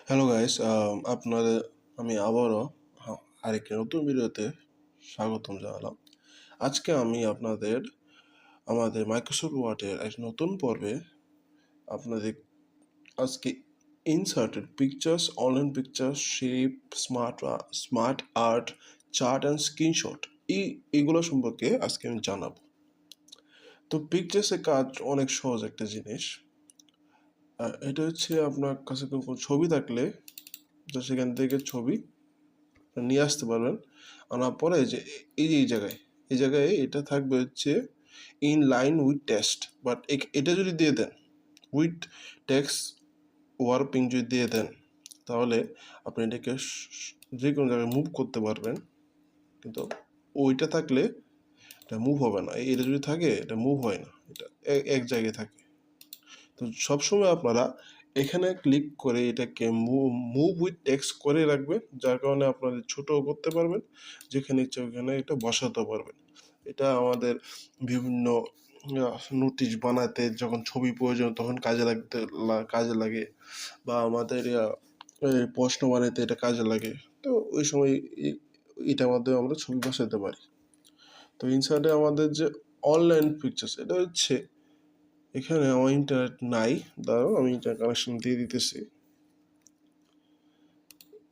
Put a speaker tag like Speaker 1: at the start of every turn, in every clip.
Speaker 1: Hello guys, আপনাদের আমি আবারও আরেকটি নতুন ভিডিওতে স্বাগতম জানালাম। আজকে আমি আপনাদের আমাদের মাইক্রোসফট ওয়ার্ডের এক নতুন পর্বে আপনাদের আজকে inserted pictures, online picture, shape, smart art, chart and screenshot এইগুলো সম্পর্কে আজকে আমি জানাবো। তো পিকচার্সের কাজ অনেক সহজ একটা জিনিস। এটা হচ্ছে আপনার কাছে কোনো ছবি থাকলে তো সেখান থেকে ছবি নিয়ে আসতে পারবেন। আনার পরে যে এই জায়গায় এটা থাকবে হচ্ছে in line with text, but এটা যদি দিয়ে দেন উইথ টেক্সট ওয়ার্পিং যদি দিয়ে দেন তাহলে আপনি এটাকে যে কোনো জায়গায় মুভ করতে পারবেন, কিন্তু ওইটা থাকলে এটা মুভ হবে না। এটা যদি থাকে এটা মুভ হয় না, এটা এক জায়গায় থাকে। তো সবসময় আপনারা এখানে ক্লিক করে এটাকে মুভ উইথ টেক্সট করে রাখবেন, যার কারণে আপনাদের ছোটও করতে পারবেন, যেখানে ইচ্ছে ওখানে এটা বসাতে পারবেন। এটা আমাদের বিভিন্ন নোটিশ বানাতে যখন ছবি প্রয়োজন তখন কাজে লাগে, বা আমাদের প্রশ্ন বানাতে এটা কাজে লাগে। তো ওই সময় এটার মাধ্যমে আমরা ছবি বসাতে পারি। তো ইনসার্টে আমাদের যে অনলাইন পিকচার্স, এটা হচ্ছে এখানে আমার ইন্টারনেট নাই, দাঁড়াও আমি ইন্টারনেট কানেকশন দিয়ে দিতেছি।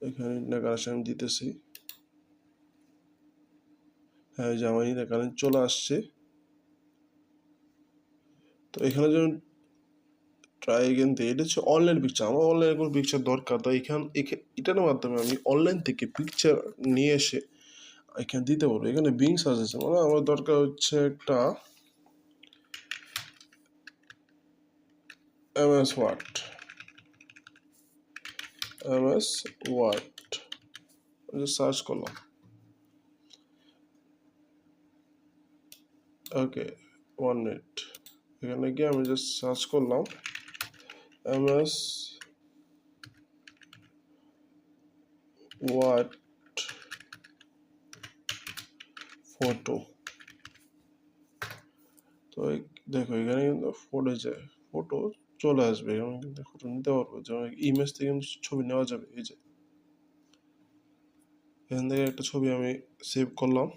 Speaker 1: এখানে ইন্টারনেট কানেকশন দিতেছি। হ্যাঁ, যে আমার ইন্টারনেট কানেকশন চলে আসছে। তো এখানে যেমন ট্রাই এগেন দিয়ে এটা হচ্ছে অনলাইন পিকচার। আমার অনলাইনে কোনো পিকচার দরকার, তো এটার মাধ্যমে আমি অনলাইন থেকে পিকচার নিয়ে এসে এখানে দিতে পারবো। এখানে বিং সার্চ আছে, মানে আমার দরকার হচ্ছে একটা MS word MS word search করলাম। Okay, 1 minute. এখানে গিয়ে আমি জাস্ট সার্চ করলাম এমএস ওয়ার্ড ফটো। তো দেখো এখানে কিন্তু ফটো চলে আসবে, আমি কিন্তু ফটো নিতে পারবো, যেমন ইমেজ থেকে কিন্তু ছবি নেওয়া যাবে। এই যে এখান থেকে একটা ছবি আমি সেভ করলাম,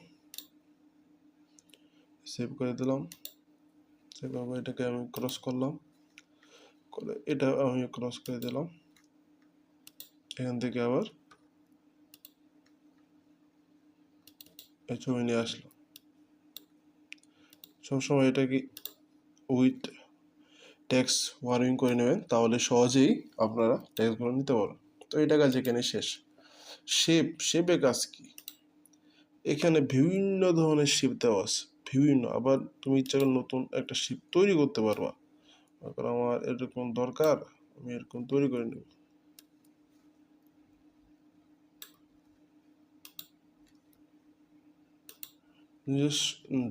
Speaker 1: সেভ করে দিলাম। সেভাবে এটাকে আমি ক্রস করলাম, করে এটা আমি ক্রস করে দিলাম। এখান থেকে আবার এই ছবি নিয়ে আসলাম। সবসময় এটাকে উইথ টেক্সট ওয়ার্মিং করে নেবেন, তাহলে সহজেই আপনারা টেক্সটগুলো নিতে পারবেন। তো এটা কাজ এখানে শেষ। শেপের কাজ কি? এখানে বিভিন্ন ধরনের শেপ দেওয়া আছে, বিভিন্ন। আবার তুমি ইচ্ছা করলে নতুন একটা শেপ তৈরি করতে পারবা। আমার এরকম দরকার, আমি এরকম তৈরি করে নেব।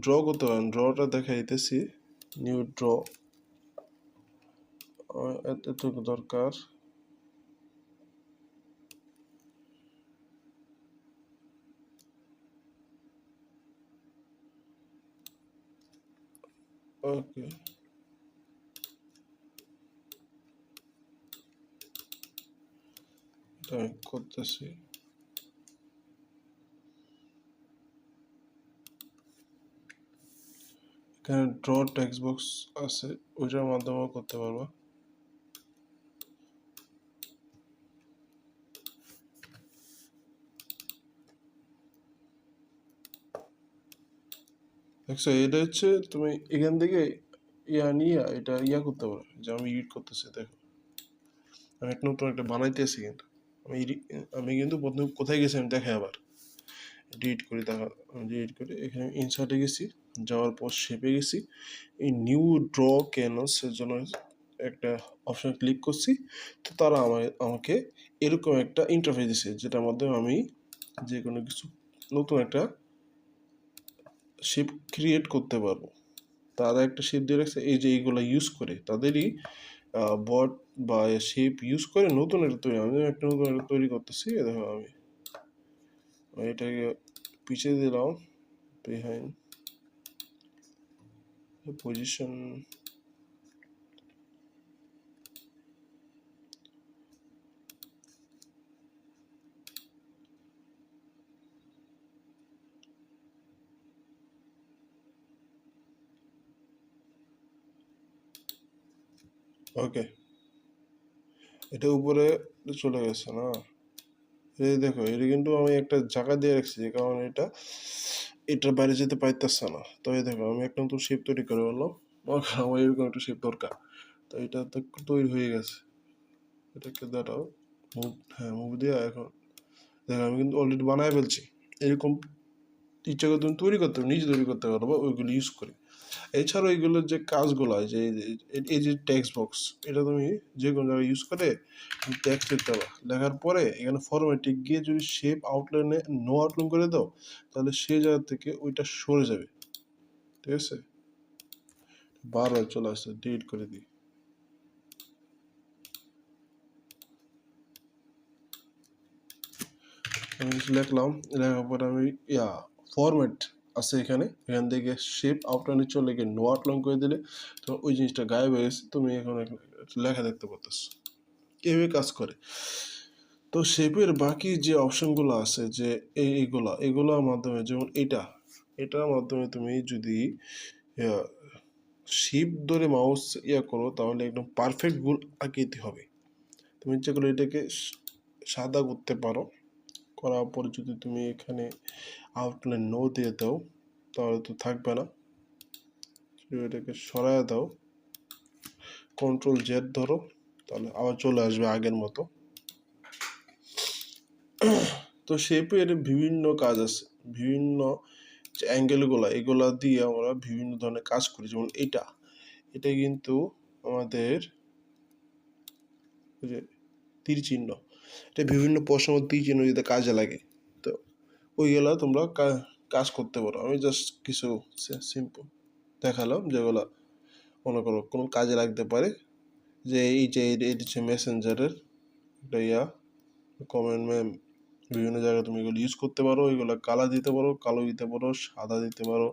Speaker 1: ড্র করতে পারেন, ড্রটা দেখা দিতেছি। নিউ ড্র, এতটুকু দরকার। ওকে, এটা আমি করতেছি। এখানে ড্র টেক্সট বক্স আছে, ওইটার মাধ্যমেও করতে পারবা। দেখছো, এটা হচ্ছে তুমি এখান থেকে এটা করতে পারো। যে আমি এডিট করতেছি, দেখো আমি একটা নতুন একটা বানাইতেছি, কিন্তু আমি কিন্তু প্রথমে কোথায় গেছি আমি দেখাই। আবার ডিলিট করি, এখানে ইনসার্টে গেছি, যাওয়ার পর শেপে গেছি, এই নিউ ড্র ক্যানভাসের জন্য একটা অপশন ক্লিক করছি। তো তারা আমাকে এরকম একটা ইন্টারফেস দিছে, যেটার মাধ্যমে আমি যে কোনো কিছু নতুন একটা শেপ ক্রিয়েট করতে পারবো। তারা একটা শেপ দিয়ে রাখছে, এই যে এইগুলো ইউজ করে তাদেরই বট বা শেপ ইউজ করে নতুন একটা তৈরি, আমি একটা নতুন একটা তৈরি করতেছি। দেখো আমি এটাকে পিছিয়ে দিলাম, বিহাইন্ড পজিশন, ওকে, এটা উপরে চলে গেছে না? এই দেখো, এটা কিন্তু আমি একটা জায়গা দিয়ে রাখছি, যে কারণে এটার বাইরে যেতে পারতেছে না। তো এই দেখো, আমি একটা নতুন শেপ তৈরি করে বললাম, আমার এরকম একটা শেপ দরকার। তো এটা তো তৈরি হয়ে গেছে। এটাকে দাঁড়াও, মুভ, হ্যাঁ মুভ দিয়ে এখন দেখো আমি কিন্তু অলরেডি বানায় ফেলছি। এরকম ইচ্ছা করে তুমি তৈরি করতে পারো, নিজে তৈরি করতে পারবো ওইগুলো ইউজ করে। এছাড়াও এইগুলোর যে কাজগুলো হয়, যে এই যে টেক্সট বক্স, এটা তুমি যে কোনো জায়গায় ইউজ করে টেক্সট লিখতে পারো। লেখার পরে এখানে ফরম্যাটে গিয়ে যদি শেপ আউটলাইনে নো আউটলাইন করে দাও, তাহলে সেই জায়গা থেকে ওইটা সরে যাবে। ঠিক আছে, বারবার চলে আসছে, ডিলিট করে দিই। আমি কিছু লিখলাম, লেখার পরে আমি ফরম্যাট আছে এখানে, এখান থেকে শেপ আউটলাইনে চলে গিয়ে নো আউটলাইন করে দিলে তো ওই জিনিসটা গায়েব হয়ে গেছে, তুমি এখন লেখা দেখতে পাচ্ছ। এইভাবে কাজ করে। তো শেপের বাকি যে অপশনগুলো আছে, যে এইগুলোর মাধ্যমে, যেমন এটার মাধ্যমে তুমি যদি শিপ ধরে মাউস করো, তাহলে একদম পারফেক্ট গোল আঁকিতে হবে। তুমি ইচ্ছা করলে এটাকে সাদা করতে পারো, করার পরে যদি তুমি এখানে আউটলাইন নো দিয়ে দাও, তাহলে তো থাকবে না। এটাকে সরায় দাও, কন্ট্রোল জেড ধরো, তাহলে আবার চলে আসবে আগের মতো। তো শেপের বিভিন্ন কাজ আছে, বিভিন্ন যে অ্যাঙ্গেলগুলো, এগুলা দিয়ে আমরা বিভিন্ন ধরনের কাজ করি। যেমন এটা কিন্তু আমাদের যে তীর চিহ্ন, এটা বিভিন্ন প্রশ্ন তীর চিহ্ন দিতে কাজে লাগে। তো ওইগুলা তোমরা কাজ করতে পারো। আমি জাস্ট কিছু সিম্পল দেখালাম যেগুলো মনে করো কোনো কাজে লাগতে পারে। যে এটা হচ্ছে মেসেঞ্জারের একটা কমেন্ট বিভিন্ন জায়গায় তুমি এগুলো ইউজ করতে পারো। এগুলো কালার দিতে পারো, কালো দিতে পারো, সাদা দিতে পারো,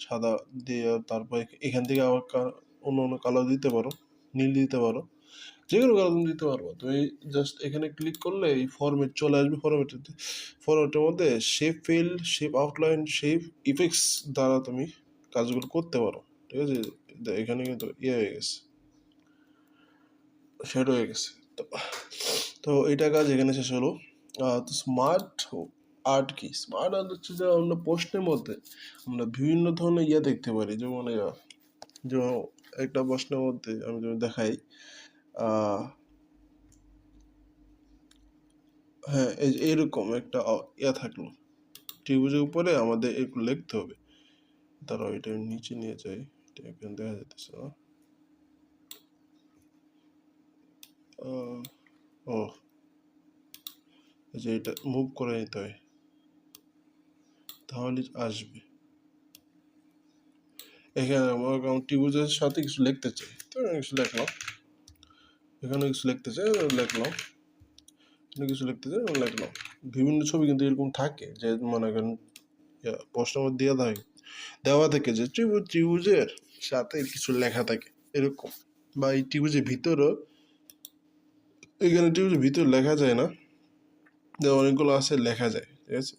Speaker 1: সাদা দিয়ে তারপরে এখান থেকে আবার অন্য অন্য কালার দিতে পারো, নীল দিতে পারো, যে কোনো কালার তুমি দিতে পারবো। তুমি জাস্ট এখানে ক্লিক করলে এই ফরম্যাট চলে আসবে। ফরম্যাটের মধ্যে shape feel, shape outline, shape effects দ্বারা তুমি কাজগুলো করতে পারো। ঠিক আছে, এখানে কিন্তু হয়ে গেছে, সেটা হয়ে গেছে। তো তো এটা কাজ এখানে শেষ হলো। তো স্মার্ট আর্ট কি? স্মার্ট আর্ট হচ্ছে যে আমরা প্রশ্নের মধ্যে আমরা বিভিন্ন ধরনের দেখতে পারি। যেমন যেমন একটা প্রশ্নের মধ্যে আমি যদি দেখাই, হ্যাঁ এরকম একটা থাকলো, ত্রিভুজের উপরে আমাদের এগুলো লিখতে হবে। তারাও এটা নিচে নিয়ে যাই, এটা এখানে দেখা যাচ্ছে না। ও, যে এটা মুভ করে নিতে হয়, তাহলে আসবে। এখানে আমার ত্রিভুজের সাথে কিছু লিখতে চাই, তো কিছু লিখলাম, এখানে কিছু লিখতে চাই লিখলাম, এখানে কিছু লিখতে চাই লিখলাম। বিভিন্ন ছবি কিন্তু এরকম থাকে, যে মনে করেন প্রশ্নের মধ্যে দেওয়া থাকে যে ত্রিভুজের সাথে কিছু লেখা থাকে এরকম, বা এই ত্রিভুজের ভিতরেও, এখানে ত্রিভুজের ভিতরে লেখা যায় না, অনেকগুলো আছে লেখা যায়। ঠিক আছে,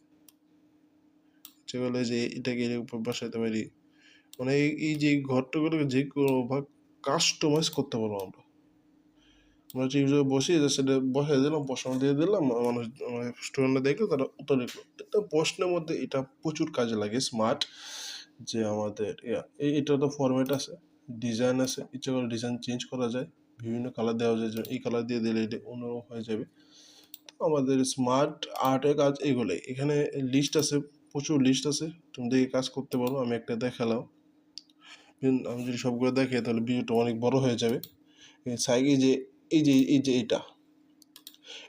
Speaker 1: সেগুলো যে এটাকে এর উপর বসাতে পারি, মানে এই যে ঘরটাগুলোকে যে কোনো ভাগ কাস্টমাইজ করতে পারবো আমরা। আমরা টিভিতে বসিয়ে সেটা বসাই দিলাম, প্রশ্ন দিয়ে দিলাম, মানুষ স্টুডেন্টরা দেখলো, তারা উত্তর লিখলো। এটা প্রশ্নের মধ্যে এটা প্রচুর কাজে লাগে স্মার্ট। যে আমাদের এটা তো ফরম্যাট আছে, ডিজাইন আছে, ইচ্ছা করে ডিজাইন চেঞ্জ করা যায়, বিভিন্ন কালার দেওয়া যায়, এই কালার দিয়ে দিলে এটা অন্যরকম হয়ে যাবে। তো আমাদের স্মার্ট আর্টের কাজ এগুলোই। এখানে লিস্ট আছে, প্রচুর লিস্ট আছে, তুমি দেখে কাজ করতে পারো। আমি একটা দেখালাম, আমি যদি সবগুলো দেখে তাহলে ভিডিওটা অনেক বড় হয়ে যাবে। সাইকে যে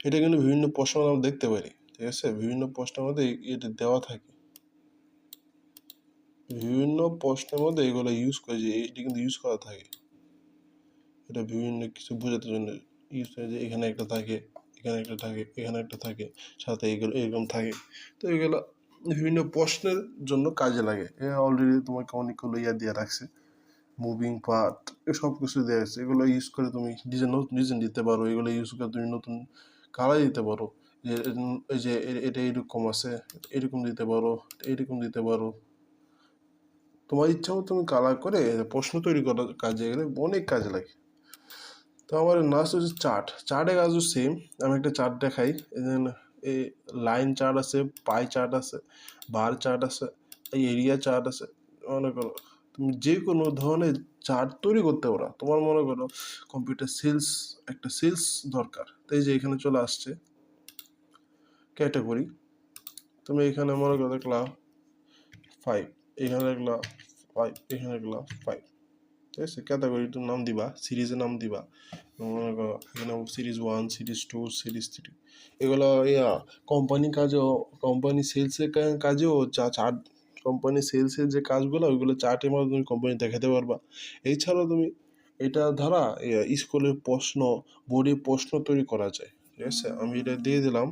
Speaker 1: এটা কিন্তু বিভিন্ন প্রশ্ন আমরা দেখতে পারি। ঠিক আছে, বিভিন্ন প্রশ্নের মধ্যে এটা দেওয়া থাকে, বিভিন্ন প্রশ্নের মধ্যে এগুলো ইউজ করে, যে এটা কিন্তু ইউজ করা থাকে, এটা বিভিন্ন কিছু বোঝাতে জন্য ইউজ করে। যে এখানে একটা থাকে, এখানে একটা থাকে, এখানে একটা থাকে, সাথে এগুলো এরকম থাকে। তো এগুলো বিভিন্ন প্রশ্নের জন্য কাজে লাগে। অলরেডি তোমাকে অনেকগুলো দিয়ে রাখছে, মুভিং পার্ট, সব কিছু দেওয়া আছে। এগুলো ইউজ করে তুমি ডিজাইন দিতে পারো, এগুলো ইউজ করে তুমি নতুন কালার দিতে পারো। যে এই যে এটা এরকম আছে, এরকম দিতে পারো, এরকম দিতে পারো, তোমার ইচ্ছা মতো তুমি কালার করে প্রশ্ন তৈরি করার কাজে গেলে অনেক কাজে লাগে। তো আমার নাচ হচ্ছে চার্ট, চার্টের কাজও সেম। আমি একটা চার্ট দেখাই, এই লাইন চার্ট আছে, পাই চার্ট আছে, বার চার্ট আছে, এই এরিয়া চার্ট আছে। মনে করো তুমি যে কোনো ধরনের চার্ট তৈরি করতে পারো। তোমার মনে করো কম্পিউটার সেলস, একটা সেলস দরকার, তাই যে এখানে চলে আসছে ক্যাটাগরি। তুমি এখানে মনে করো দেখলা 5, এখানে দেখলা 5, এখানে দেখলা 5, ঠিক আছে? ক্যাটাগরিটার নাম দিবা, সিরিজের নাম দিবা। মনে করো এখানে সিরিজ 1, সিরিজ 2, সিরিজ 3, এগুলো কোম্পানি কাজেও, কোম্পানি সেলসের কাজেও চার্ট, কোম্পানি সেলসের যে কাজগুলো ওইগুলো চার্টের মাধ্যমে তুমি কোম্পানি দেখাতে পারবা। এছাড়াও তুমি এটা ধারা স্কুলের প্রশ্ন, বোর্ডে প্রশ্ন তৈরি করা যায়, ঠিক আছে? আমি এটা দিয়ে দিলাম,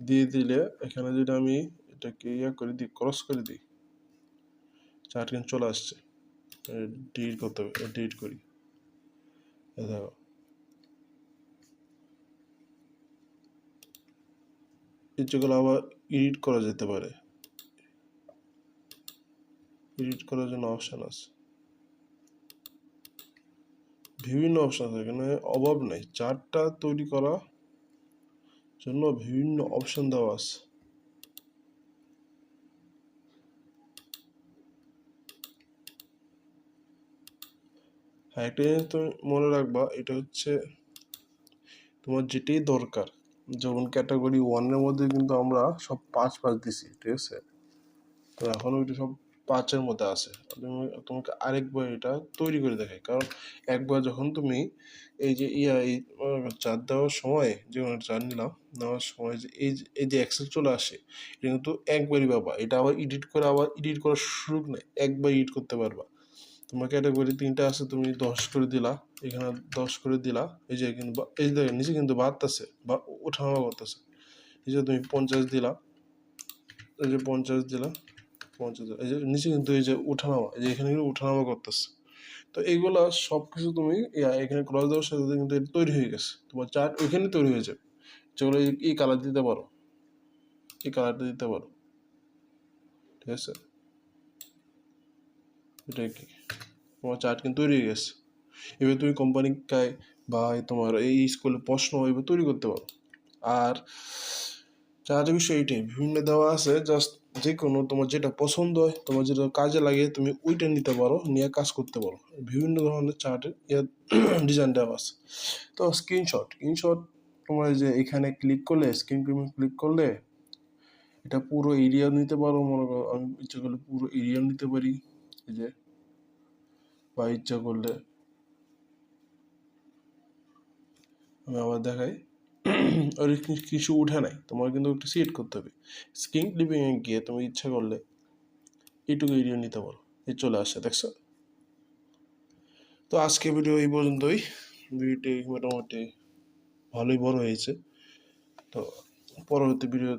Speaker 1: দিয়ে দিলে এখানে যদি আমি এটাকে করে দিই, ক্রস করে দিই, চার্ট কিন্তু চলে আসছে। ডিলিট করতে হবে, ডিলিট করি, দেখো যেগুলো আবার এডিট করা যেতে পারে, এডিট করার জন্য অপশান আছে, বিভিন্ন অপশান আছে, এখানে অভাব নেই। চার্টটা তৈরি করার জন্য বিভিন্ন অপশান দেওয়া আছে। হ্যাঁ, একটা জিনিস তুমি মনে রাখবা, এটা হচ্ছে তোমার যেটাই দরকার। যেমন ক্যাটাগরি 1-এর মধ্যে কিন্তু আমরা সব 5 দিছি, ঠিক আছে? তো এখন ওইটা সব 5-এর মধ্যে আছে। তোমাকে আরেকবার এটা তৈরি করে দেখাই, কারণ একবার যখন তুমি এই যে এই চার্ট দেওয়ার সময়, যে চার্ট নিলাম, নেওয়ার সময় যে এই যে এক্সেল চলে আসে, এটা কিন্তু একবারই পাবা। এটা আবার এডিট করার সুযোগ নেই, একবার এডিট করতে পারবা। তোমার ক্যাটাগরি 3টা আছে, তুমি 10 করে দিলা, এখানে 10 করে দিলা, এই যে কিন্তু এই যে নিচে কিন্তু বাড়তেছে বা ওঠানামা করতেছে। এই যে তুমি 50 দিলা, এই যে 50 দিলা, 50, এই যে নিচে কিন্তু এই যে উঠানামা, এই যে এখানে কিন্তু উঠানামা করতেছে। তো এইগুলা সব কিছু তুমি এখানে ক্রস দেওয়ার সাথে সাথে কিন্তু এটা তৈরি হয়ে গেছে, তোমার চার্ট ওইখানে তৈরি হয়ে যাবে। যেগুলো এই কালার দিতে পারো, এই কালারটা দিতে পারো, ঠিক আছে? এটা কি তোমার চার্ট কিন্তু তৈরি হয়ে গেছে। এবার তুমি কোম্পানিকায় বা তোমার এই স্কুলে প্রশ্ন এবার তৈরি করতে পারো। আর চার্টের বিষয় এইটাই, বিভিন্ন দেওয়া আছে, জাস্ট যে কোনো তোমার যেটা পছন্দ হয়, তোমার যেটা কাজে লাগে, তুমি ওইটা নিতে পারো, নিয়ে কাজ করতে পারো। বিভিন্ন ধরনের চার্টের ডিজাইন দেওয়া আছে। তো স্ক্রিনশট তোমার যে এখানে ক্লিক করলে, স্ক্রিন ক্লিক করলে এটা পুরো এরিয়া নিতে পারো। মনে করো আমি ইচ্ছা করলে পুরো এরিয়া নিতে পারি, এই যে, বা ইচ্ছা করলে আমি আবার দেখাই, ওর কিছু উঠে নাই, তোমার কিন্তু একটু সিলেক্ট করতে হবে। স্ক্রিন ক্লিপিংয়ে গিয়ে তুমি ইচ্ছা করলে এইটুকু এরিয়া নিতে পারো, এই চলে আসছে, দেখছো? তো আজকে ভিডিও এই পর্যন্তই। ভিডিওটি মোটামুটি ভালোই বড় হয়েছে। তো পরবর্তী ভিডিও